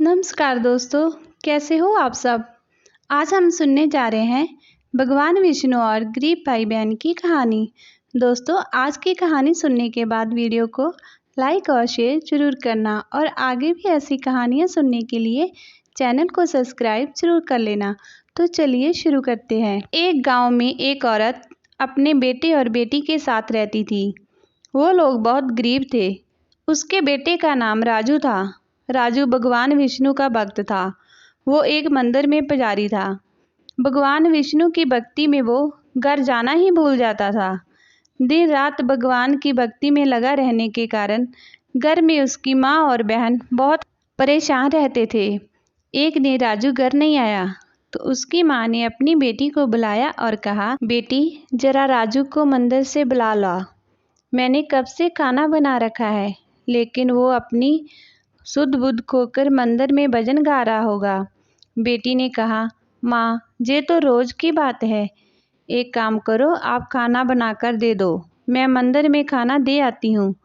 नमस्कार दोस्तों, कैसे हो आप सब। आज हम सुनने जा रहे हैं भगवान विष्णु और गरीब भाई बहन की कहानी। दोस्तों, आज की कहानी सुनने के बाद वीडियो को लाइक और शेयर जरूर करना और आगे भी ऐसी कहानियां सुनने के लिए चैनल को सब्सक्राइब जरूर कर लेना। तो चलिए शुरू करते हैं। एक गांव में एक औरत अपने बेटे और बेटी के साथ रहती थी। वो लोग बहुत गरीब थे। उसके बेटे का नाम राजू था। राजू भगवान विष्णु का भक्त था। वो एक मंदिर में पुजारी था। भगवान विष्णु की भक्ति में वो घर जाना ही भूल जाता था। दिन रात भगवान की भक्ति में लगा रहने के कारण घर में उसकी माँ और बहन बहुत परेशान रहते थे। एक दिन राजू घर नहीं आया तो उसकी माँ ने अपनी बेटी को बुलाया और कहा, बेटी जरा राजू को मंदिर से बुला ला। मैंने कब से खाना बना रखा है, लेकिन वो अपनी सुध बुध खोकर मंदिर में भजन गा रहा होगा। बेटी ने कहा, माँ ये तो रोज की बात है। एक काम करो, आप खाना बनाकर दे दो, मैं मंदिर में खाना दे आती हूँ।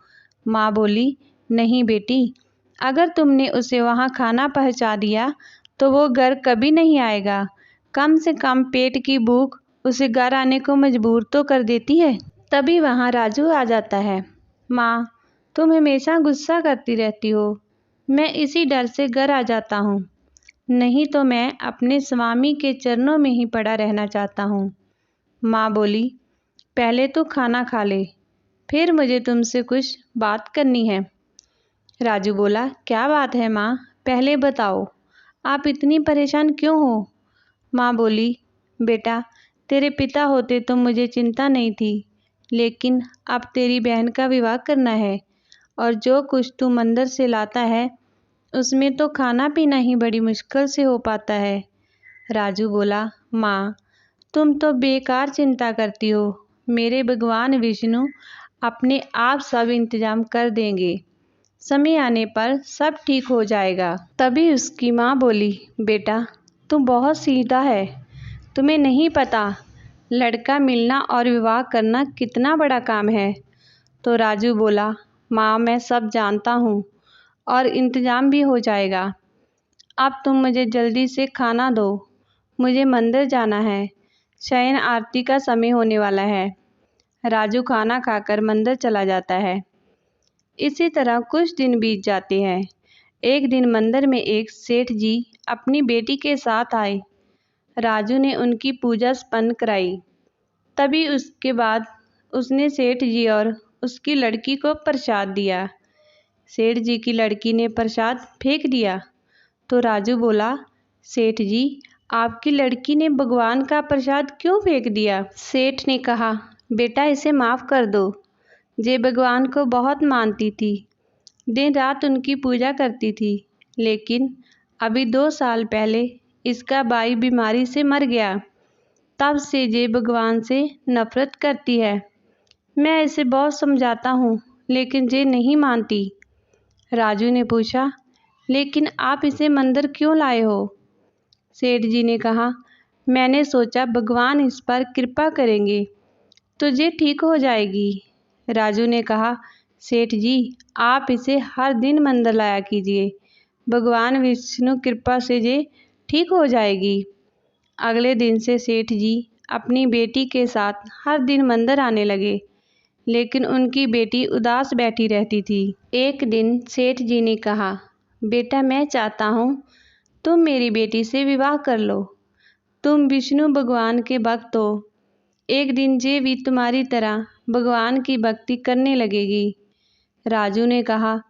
माँ बोली, नहीं बेटी, अगर तुमने उसे वहाँ खाना पहुँचा दिया तो वो घर कभी नहीं आएगा। कम से कम पेट की भूख उसे घर आने को मजबूर तो कर देती है। तभी वहाँ राजू आ जाता है। माँ, तुम हमेशा गुस्सा करती रहती हो। मैं इसी डर से घर आ जाता हूँ, नहीं तो मैं अपने स्वामी के चरणों में ही पड़ा रहना चाहता हूँ। माँ बोली, पहले तो खाना खा ले, फिर मुझे तुमसे कुछ बात करनी है। राजू बोला, क्या बात है माँ, पहले बताओ, आप इतनी परेशान क्यों हो। माँ बोली, बेटा तेरे पिता होते तो मुझे चिंता नहीं थी, लेकिन अब तेरी बहन का विवाह करना है और जो कुछ तू मंदिर से लाता है उसमें तो खाना पीना ही बड़ी मुश्किल से हो पाता है। राजू बोला, माँ तुम तो बेकार चिंता करती हो। मेरे भगवान विष्णु अपने आप सब इंतजाम कर देंगे। समय आने पर सब ठीक हो जाएगा। तभी उसकी माँ बोली, बेटा तू बहुत सीधा है, तुम्हें नहीं पता लड़का मिलना और विवाह करना कितना बड़ा काम है। तो राजू बोला, माँ मैं सब जानता हूँ और इंतज़ाम भी हो जाएगा। अब तुम मुझे जल्दी से खाना दो, मुझे मंदिर जाना है, शयन आरती का समय होने वाला है। राजू खाना खाकर मंदिर चला जाता है। इसी तरह कुछ दिन बीत जाते हैं। एक दिन मंदिर में एक सेठ जी अपनी बेटी के साथ आए। राजू ने उनकी पूजा संपन्न कराई। तभी उसके बाद उसने सेठ जी और उसकी लड़की को प्रसाद दिया। सेठ जी की लड़की ने प्रसाद फेंक दिया तो राजू बोला, सेठ जी आपकी लड़की ने भगवान का प्रसाद क्यों फेंक दिया। सेठ ने कहा, बेटा इसे माफ़ कर दो, ये भगवान को बहुत मानती थी, दिन रात उनकी पूजा करती थी, लेकिन अभी 2 साल पहले इसका भाई बीमारी से मर गया। तब से ये भगवान से नफरत करती है। मैं इसे बहुत समझाता हूँ लेकिन ये नहीं मानती। राजू ने पूछा, लेकिन आप इसे मंदिर क्यों लाए हो। सेठ जी ने कहा, मैंने सोचा भगवान इस पर कृपा करेंगे तो ये ठीक हो जाएगी। राजू ने कहा, सेठ जी आप इसे हर दिन मंदिर लाया कीजिए, भगवान विष्णु कृपा से ये ठीक हो जाएगी। अगले दिन से सेठ जी अपनी बेटी के साथ हर दिन मंदिर आने लगे, लेकिन उनकी बेटी उदास बैठी रहती थी। एक दिन सेठ जी ने कहा, बेटा मैं चाहता हूँ तुम मेरी बेटी से विवाह कर लो। तुम विष्णु भगवान के भक्त हो, एक दिन ये भी तुम्हारी तरह भगवान की भक्ति करने लगेगी। राजू ने कहा,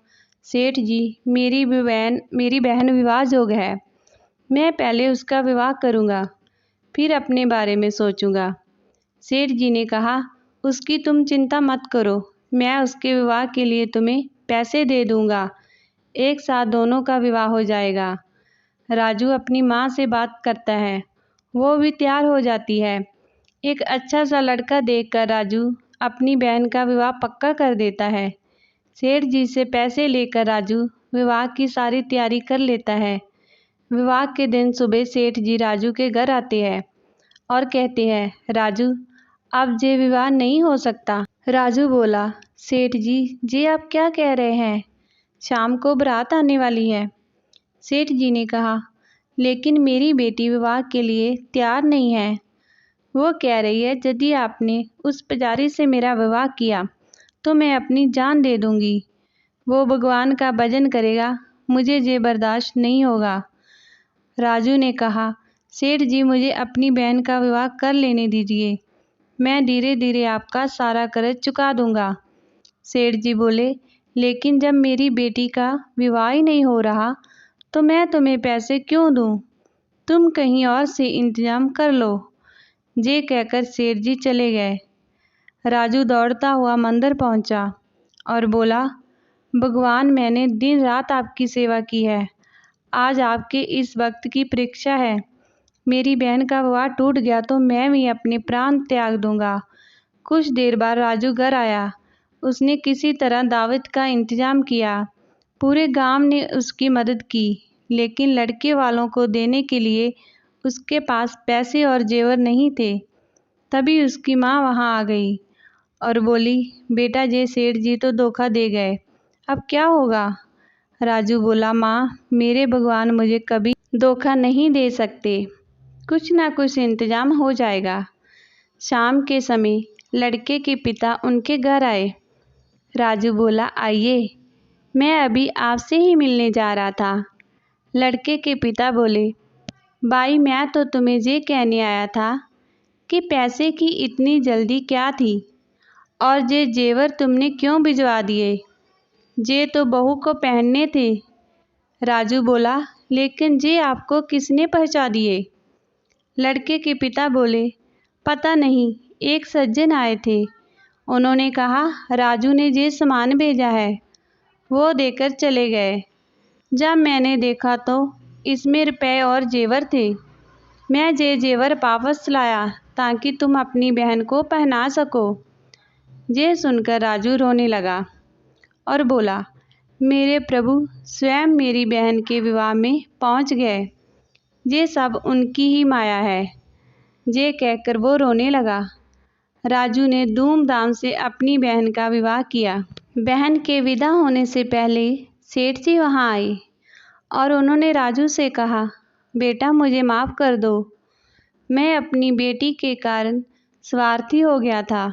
सेठ जी मेरी बहन विवाह योग्य है, मैं पहले उसका विवाह करूँगा, फिर अपने बारे में सोचूंगा। सेठ जी ने कहा, उसकी तुम चिंता मत करो, मैं उसके विवाह के लिए तुम्हें पैसे दे दूंगा, एक साथ दोनों का विवाह हो जाएगा। राजू अपनी माँ से बात करता है, वो भी तैयार हो जाती है। एक अच्छा सा लड़का देखकर राजू अपनी बहन का विवाह पक्का कर देता है। सेठ जी से पैसे लेकर राजू विवाह की सारी तैयारी कर लेता है। विवाह के दिन सुबह सेठ जी राजू के घर आते हैं और कहते हैं, राजू अब ये विवाह नहीं हो सकता। राजू बोला, सेठ जी आप क्या कह रहे हैं, शाम को बारात आने वाली है। सेठ जी ने कहा, लेकिन मेरी बेटी विवाह के लिए तैयार नहीं है। वो कह रही है यदि आपने उस पुजारी से मेरा विवाह किया तो मैं अपनी जान दे दूंगी। वो भगवान का भजन करेगा, मुझे ये बर्दाश्त नहीं होगा। राजू ने कहा, सेठ जी मुझे अपनी बहन का विवाह कर लेने दीजिए, मैं धीरे धीरे आपका सारा कर्ज चुका दूंगा। सेठ जी बोले, लेकिन जब मेरी बेटी का विवाह ही नहीं हो रहा तो मैं तुम्हें पैसे क्यों दूं? तुम कहीं और से इंतजाम कर लो। ये कहकर सेठ जी चले गए। राजू दौड़ता हुआ मंदिर पहुंचा और बोला, भगवान मैंने दिन रात आपकी सेवा की है, आज आपके इस वक्त की परीक्षा है। मेरी बहन का विवाह टूट गया तो मैं भी अपने प्राण त्याग दूंगा। कुछ देर बाद राजू घर आया। उसने किसी तरह दावत का इंतजाम किया। पूरे गांव ने उसकी मदद की, लेकिन लड़के वालों को देने के लिए उसके पास पैसे और जेवर नहीं थे। तभी उसकी माँ वहाँ आ गई और बोली, बेटा ये सेठ जी तो धोखा दे गए, अब क्या होगा? राजू बोला, माँ मेरे भगवान मुझे कभी धोखा नहीं दे सकते, कुछ ना कुछ इंतजाम हो जाएगा। शाम के समय लड़के के पिता उनके घर आए। राजू बोला, आइए, मैं अभी आपसे ही मिलने जा रहा था। लड़के के पिता बोले, भाई मैं तो तुम्हें ये कहने आया था कि पैसे की इतनी जल्दी क्या थी और ये जेवर तुमने क्यों भिजवा दिए? ये तो बहू को पहनने थे। राजू बोला, लेकिन ये आपको किसने पहुंचा दिए? लड़के के पिता बोले, पता नहीं, एक सज्जन आए थे, उन्होंने कहा राजू ने ये सामान भेजा है, वो देकर चले गए। जब मैंने देखा तो इसमें रुपए और जेवर थे। मैं ये जेवर वापस लाया ताकि तुम अपनी बहन को पहना सको। ये सुनकर राजू रोने लगा और बोला, मेरे प्रभु स्वयं मेरी बहन के विवाह में पहुंच गए, ये सब उनकी ही माया है। ये कहकर वो रोने लगा। राजू ने धूमधाम से अपनी बहन का विवाह किया। बहन के विदा होने से पहले सेठ जी वहाँ आए और उन्होंने राजू से कहा, बेटा मुझे माफ़ कर दो, मैं अपनी बेटी के कारण स्वार्थी हो गया था,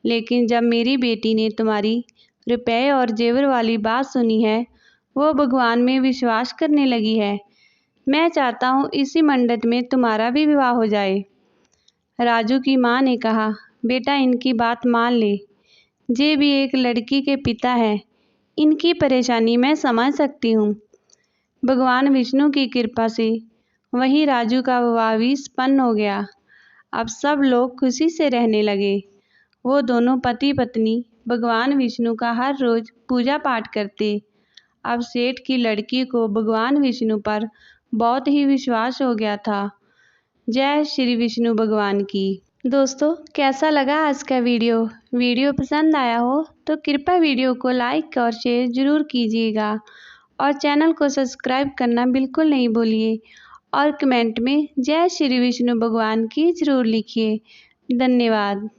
लेकिन जब मेरी बेटी ने तुम्हारी रुपए और जेवर वाली बात सुनी है, वो भगवान में विश्वास करने लगी है। मैं चाहता हूँ इसी मंडप में तुम्हारा भी विवाह हो जाए। राजू की माँ ने कहा, बेटा इनकी बात मान ले, ये भी एक लड़की के पिता हैं, इनकी परेशानी मैं समझ सकती हूँ। भगवान विष्णु की कृपा से वहीं राजू का विवाह भी संपन्न हो गया। अब सब लोग खुशी से रहने लगे। वो दोनों पति पत्नी भगवान विष्णु का हर रोज पूजा पाठ करते। अब सेठ की लड़की को भगवान विष्णु पर बहुत ही विश्वास हो गया था। जय श्री विष्णु भगवान की। दोस्तों कैसा लगा आज का वीडियो पसंद आया हो तो कृपया वीडियो को लाइक और शेयर ज़रूर कीजिएगा और चैनल को सब्सक्राइब करना बिल्कुल नहीं भूलिए और कमेंट में जय श्री विष्णु भगवान की ज़रूर लिखिए। धन्यवाद।